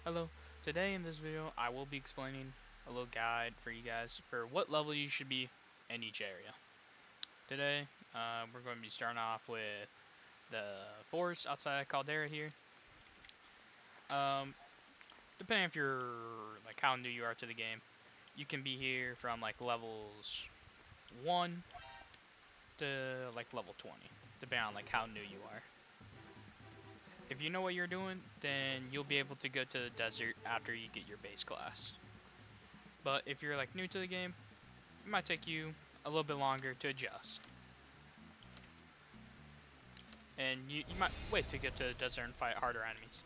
Hello, today in this video I will be explaining a little guide for you guys for what level you should be in each area. Today we're going to be starting off with the forest outside Caldera here. Depending if you're like how new you are to the game, you can be here from like levels 1 to like level 20, depending on like how new you are. If you know what you're doing, then you'll be able to go to the desert after you get your base class. But if you're like new to the game, it might take you a little bit longer to adjust. And you might wait to get to the desert and fight harder enemies.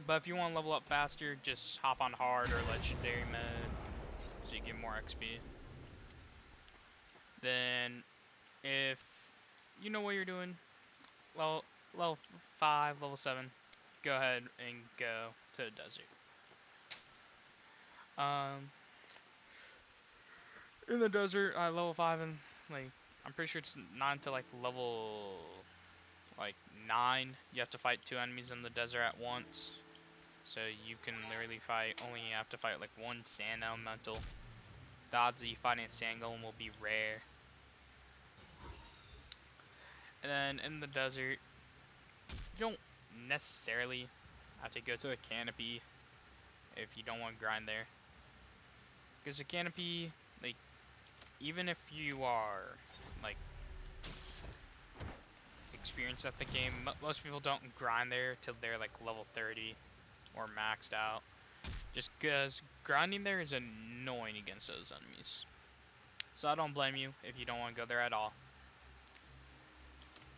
But if you want to level up faster, just hop on hard or legendary mode so you get more XP. Then, if you know what you're doing, level 5, level 7, go ahead and go to the desert. In the desert, level 5 and like I'm pretty sure it's not until like level like 9 you have to fight 2 enemies in the desert at once. So you can literally only have to fight like one sand elemental. The odds that you fight a sand golem will be rare. And then in the desert, you don't necessarily have to go to a canopy if you don't want to grind there. Because the canopy, like, even if you are like experienced at the game, most people don't grind there till they're like level 30 or maxed out. Just because grinding there is annoying against those enemies. So I don't blame you if you don't want to go there at all.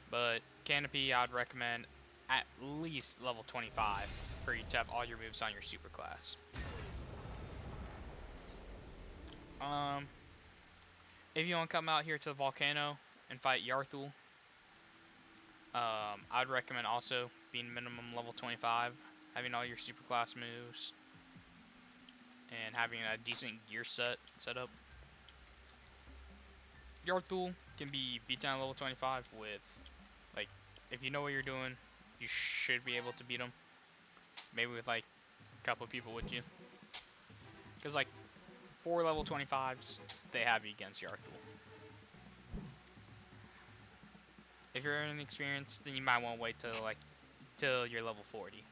But Canopy, I'd recommend at least level 25 for you to have all your moves on your super class. If you want to come out here to the volcano and fight Yarthul, I'd recommend also being minimum level 25, having all your super class moves, and having a decent gear set up. Yarthul can be beaten at level 25 with, like, if you know what you're doing, you should be able to beat him. Maybe with like a couple people with you. Because like 4 level 25s, they have you against Yarthul. If you're inexperienced, then you might want to wait till you're level 40.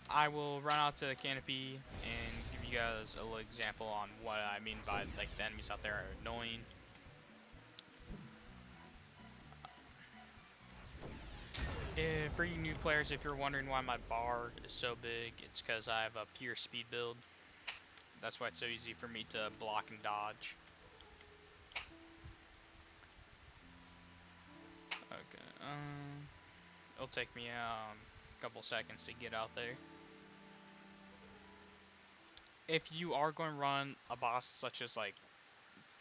I will run out to the canopy and give you guys a little example on what I mean by like the enemies out there are annoying. For you new players, if you're wondering why my bar is so big, it's because I have a pure speed build. That's why it's so easy for me to block and dodge. Okay, it'll take me a couple seconds to get out there. If you are going to run a boss such as like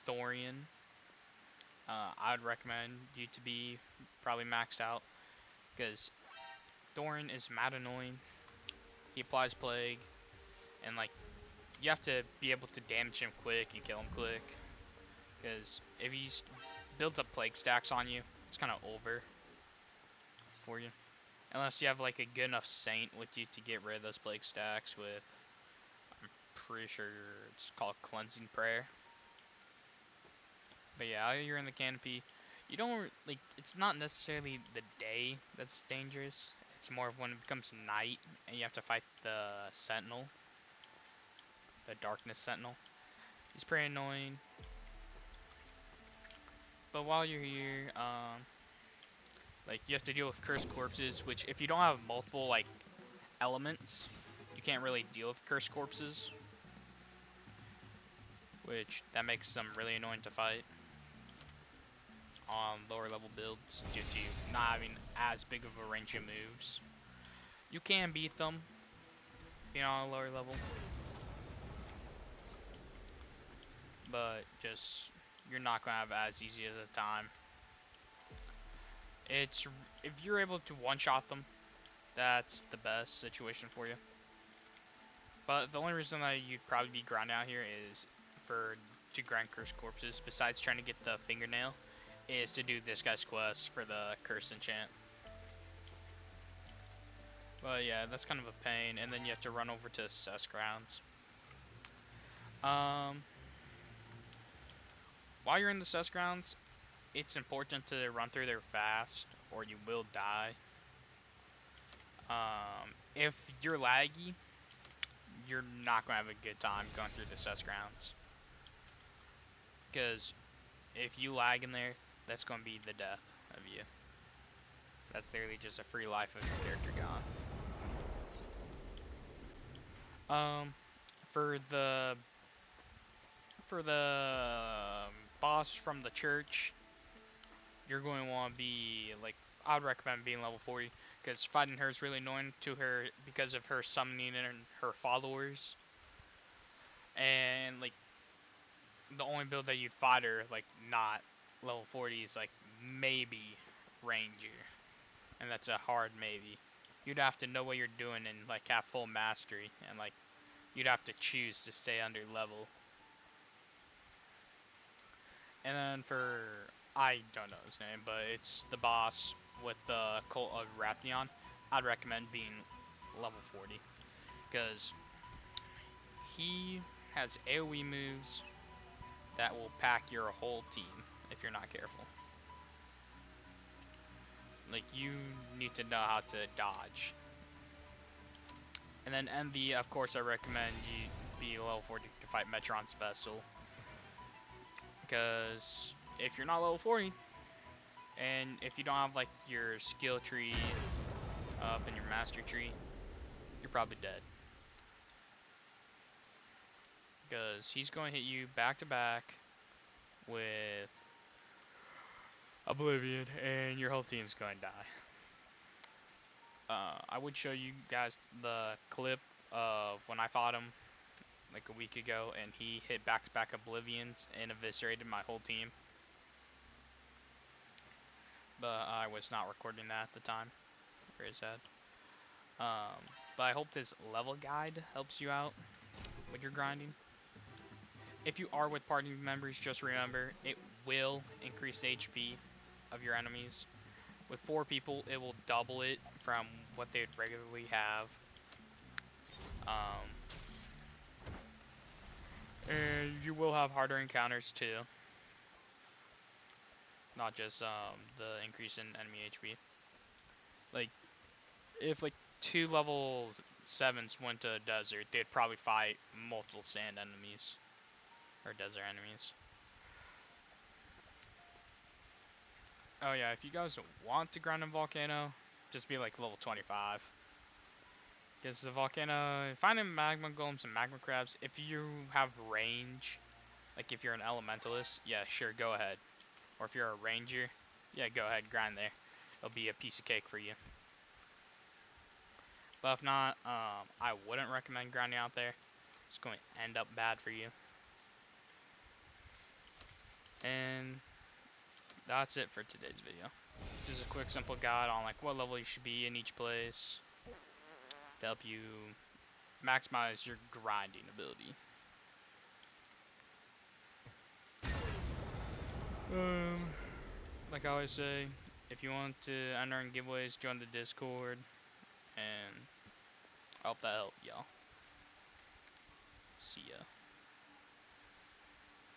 Thorian, I'd recommend you to be probably maxed out, because Thorian is mad annoying. He applies plague, and like you have to be able to damage him quick and kill him quick, because if he builds up plague stacks on you, it's kind of over for you. Unless you have like a good enough saint with you to get rid of those plague stacks with, I'm pretty sure it's called cleansing prayer. But yeah, you're in the canopy. You don't like. It's not necessarily the day that's dangerous. It's more of when it becomes night and you have to fight the sentinel, the darkness sentinel. He's pretty annoying. But while you're here, like you have to deal with cursed corpses, which if you don't have multiple like elements, you can't really deal with cursed corpses. Which that makes them really annoying to fight on lower level builds due to not having as big of a range of moves. You can beat them, you know, on a lower level, but just you're not gonna have as easy as a time. It's if you're able to one-shot them, that's the best situation for you. But the only reason that you'd probably be grinding out here is to grind cursed corpses. Besides trying to get the fingernail, is to do this guy's quest for the curse enchant. But yeah, that's kind of a pain, and then you have to run over to Cess Grounds. While you're in the Cess Grounds, it's important to run through there fast, or you will die. If you're laggy, you're not going to have a good time going through the Cess Grounds. Because if you lag in there, that's going to be the death of you. That's literally just a free life of your character gone. For the boss from the church, you're going to want to be like, I'd recommend being level 40, because fighting her is really annoying to her because of her summoning and her followers. And like, the only build that you'd fight her like not level 40 is like maybe Ranger, and that's a hard maybe. You'd have to know what you're doing and like have full mastery, and like you'd have to choose to stay under level. And then for, I don't know his name, but it's the boss with the Cult of Rathion. I'd recommend being level 40, because he has AoE moves that will pack your whole team if you're not careful. Like, you need to know how to dodge. And then Envy, of course, I recommend you be level 40 to fight Metron's Vessel. Because if you're not level 40, and if you don't have like your skill tree up and your master tree, you're probably dead. Because he's going to hit you back to back with Oblivion, and your whole team's going to die. I would show you guys the clip of when I fought him like a week ago, and he hit back-to-back Oblivions and eviscerated my whole team. But I was not recording that at the time. Very sad. But I hope this level guide helps you out with your grinding. If you are with party members, just remember, it will increase the HP of your enemies. With 4 people, it will double it from what they would regularly have. And you will have harder encounters too. Not just the increase in enemy HP. Like, if like 2 level 7s went to a desert, they'd probably fight multiple sand enemies. Or desert enemies. Oh yeah, if you guys want to grind in Volcano, just be like level 25. Because the Volcano, finding magma golems and magma crabs, if you have range, like if you're an elementalist, yeah, sure, go ahead. Or if you're a ranger, yeah, go ahead, grind there. It'll be a piece of cake for you. But if not, I wouldn't recommend grinding out there. It's going to end up bad for you. And that's it for today's video. Just a quick, simple guide on like what level you should be in each place to help you maximize your grinding ability. Like I always say, if you want to enter in giveaways, join the Discord, and I hope that helped y'all. See ya.